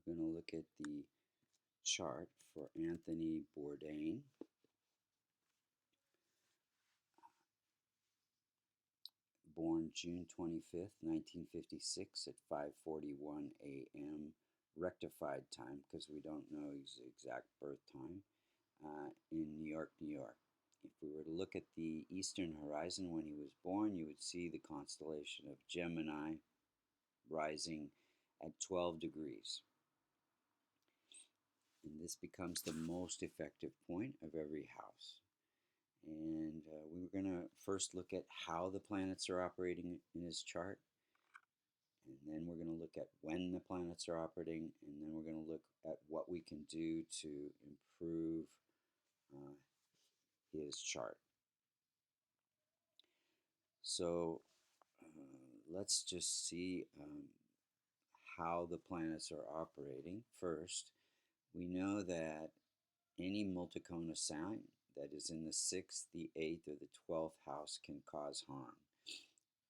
We're going to look at the chart for Anthony Bourdain, born June 25th, 1956 at 5:41 a.m. rectified time, because we don't know his exact birth time, in New York, New York. If we were to look at the eastern horizon when he was born, you would see the constellation of Gemini rising at 12 degrees. And this becomes the most effective point of every house. And we're going to first look at how the planets are operating in his chart. And then we're going to look at when the planets are operating. And then we're going to look at what we can do to improve his chart. So let's just see how the planets are operating. First, we know that any multicona sign that is in the 6th, the 8th, or the 12th house can cause harm.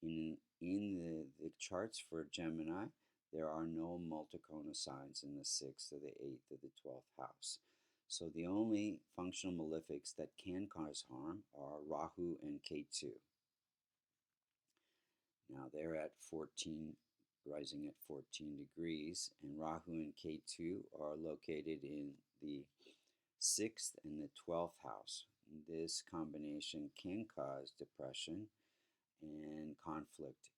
In the charts for Gemini, there are no multicona signs in the 6th, or the 8th, or the 12th house. So the only functional malefics that can cause harm are Rahu and Ketu. Now they're at 14, rising at 14 degrees, and Rahu and Ketu are located in the 6th and the 12th house. This combination can cause depression and conflict,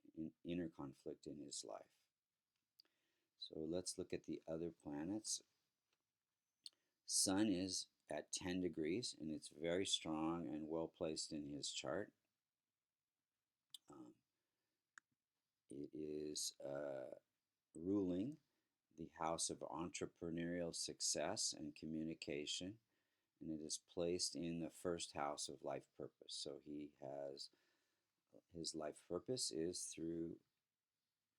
inner conflict in his life. So let's look at the other planets. Sun is at 10 degrees, and it's very strong and well placed in his chart. It is ruling the house of entrepreneurial success and communication, and it is placed in the 1st house of life purpose. So his life purpose is through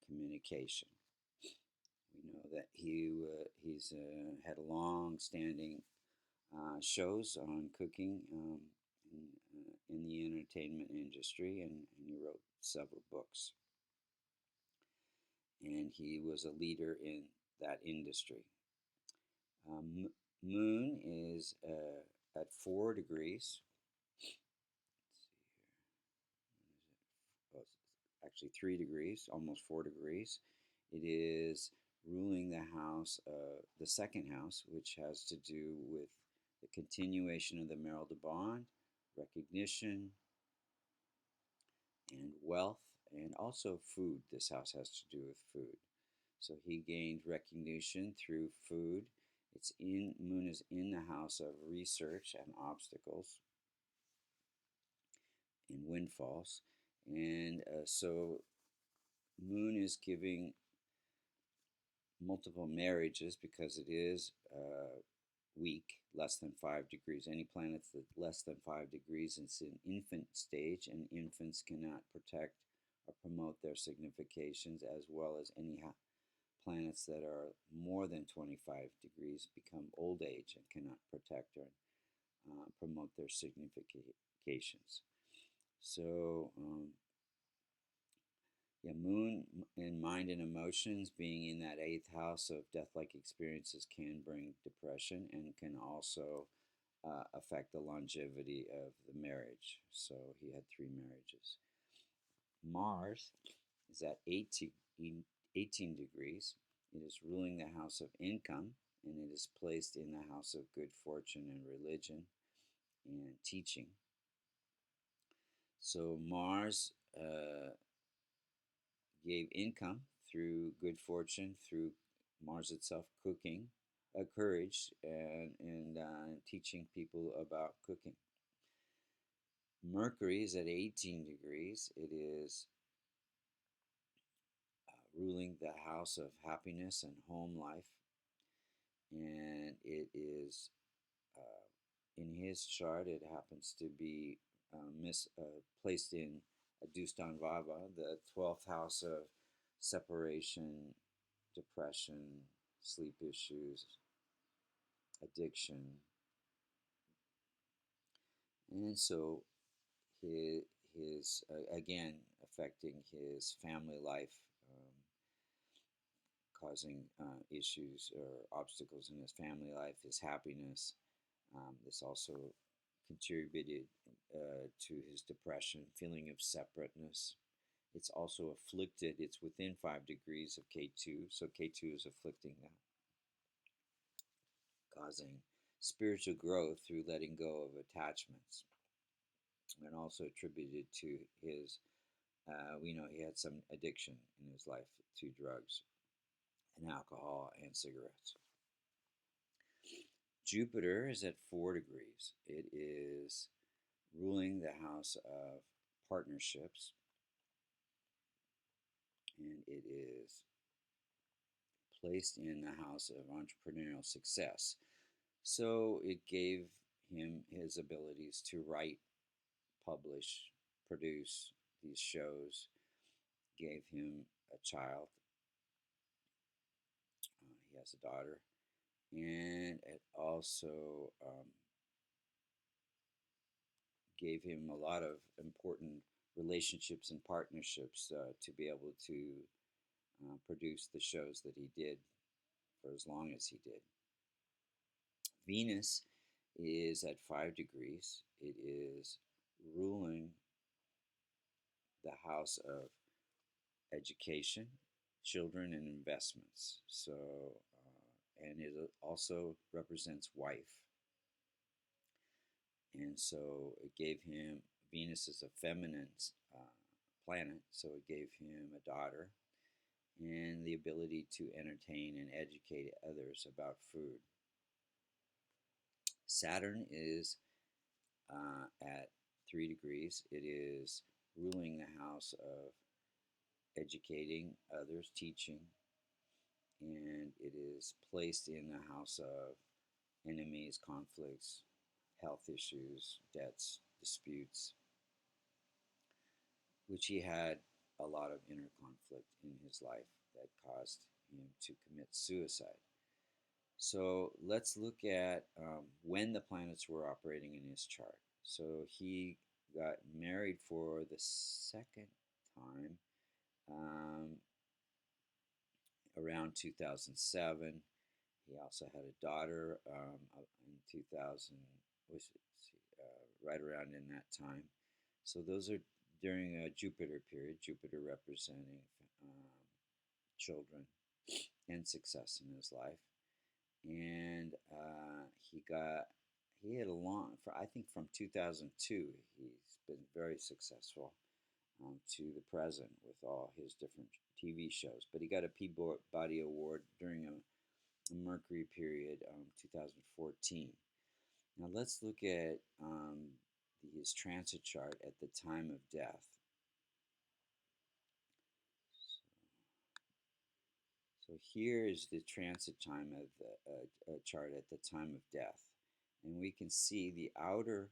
communication. We know that he's had long-standing shows on cooking in the entertainment industry, and he wrote several books. And he was a leader in that industry. Moon is at 4 degrees. Let's see here. Oh, actually 3 degrees, almost 4 degrees. It is ruling the house, the 2nd house, which has to do with the continuation of the marital bond, recognition, and wealth, and also food. This house has to do with food. So he gained recognition through food. Moon is in the house of research and obstacles and windfalls. And so Moon is giving multiple marriages because it is weak, less than 5 degrees. Any planet that less than 5 degrees is in infant stage, and infants cannot protect or promote their significations, as well as any planets that are more than 25 degrees become old age and cannot protect or promote their significations. So Moon in mind and emotions being in that 8th house of death-like experiences can bring depression and can also affect the longevity of the marriage. So he had 3 marriages. Mars is at 18 degrees. It is ruling the house of income, and it is placed in the house of good fortune and religion and teaching. So Mars gave income through good fortune, through Mars itself cooking, courage, and teaching people about cooking. Mercury is at 18 degrees. It is ruling the house of happiness and home life, and it is in his chart. It happens to be placed in Adustan Vava, the 12th house of separation, depression, sleep issues, addiction, and so his again affecting his family life, causing issues or obstacles in his family life, his happiness. This also contributed to his depression, feeling of separateness. It's also afflicted, it's within 5 degrees of K2, so K2 is afflicting that, causing spiritual growth through letting go of attachments, and also attributed to his, we know he had some addiction in his life to drugs and alcohol and cigarettes. Jupiter is at 4 degrees. It is ruling the house of partnerships, and it is placed in the house of entrepreneurial success. So it gave him his abilities to write, publish, produce these shows, gave him a child. He has a daughter. And it also gave him a lot of important relationships and partnerships to be able to produce the shows that he did for as long as he did. Venus is at 5 degrees. It is ruling the house of education, children, and investments. So, and it also represents wife. And so it gave him, Venus is a feminine planet, so it gave him a daughter and the ability to entertain and educate others about food. Saturn is at 3 degrees. It is ruling the house of educating others, teaching, and it is placed in the house of enemies, conflicts, health issues, debts, disputes, which he had a lot of inner conflict in his life that caused him to commit suicide. So let's look at when the planets were operating in his chart. So he got married for the second time around 2007. He also had a daughter in 2000, right around in that time. So those are during a Jupiter period, Jupiter representing children and success in his life. And he had a long, I think from 2002, he's been very successful to the present with all his different TV shows. But he got a Peabody Award during a Mercury period, 2014. Now let's look at his transit chart at the time of death. So here is the transit time of the chart at the time of death. And we can see the outer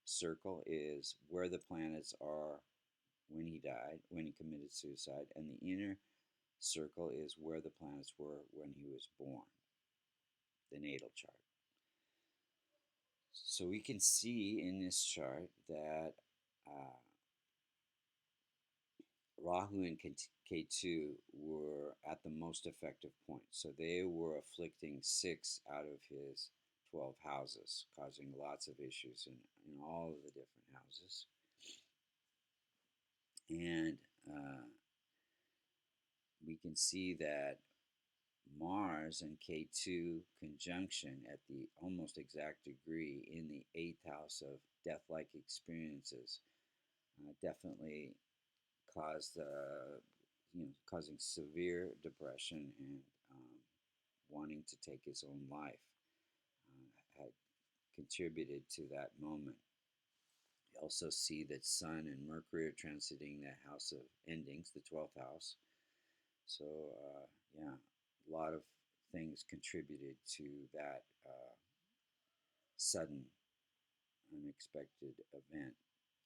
circle is where the planets are when he died, when he committed suicide, and the inner circle is where the planets were when he was born, the natal chart. So we can see in this chart that Rahu and Ketu were at the most effective point. So they were afflicting 6 out of his 12 houses, causing lots of issues in all of the different houses. And we can see that Mars and K2 conjunction at the almost exact degree in the 8th house of death-like experiences definitely caused, causing severe depression and wanting to take his own life had contributed to that moment. You also see that Sun and Mercury are transiting the house of endings, the 12th house. So, yeah, a lot of things contributed to that sudden, unexpected event.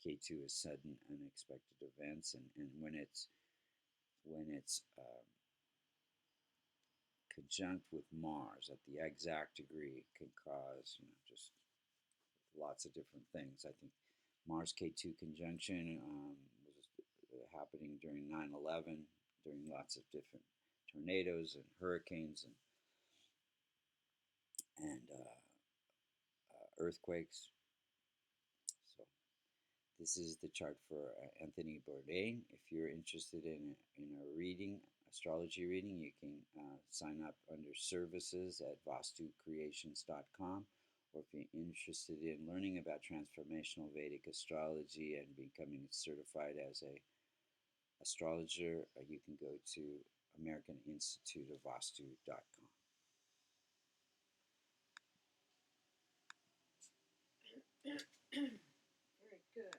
K2 is sudden, unexpected events, and when it's conjunct with Mars at the exact degree can cause, just lots of different things. I think Mars K2 conjunction was happening during 9/11, during lots of different tornadoes and hurricanes and earthquakes. So this is the chart for Anthony Bourdain. If you're interested in a reading, astrology reading, you can sign up under services at vastucreations.com. Or if you're interested in learning about transformational Vedic astrology and becoming certified as a astrologer, you can go to American Institute of Vastu.com. Very good.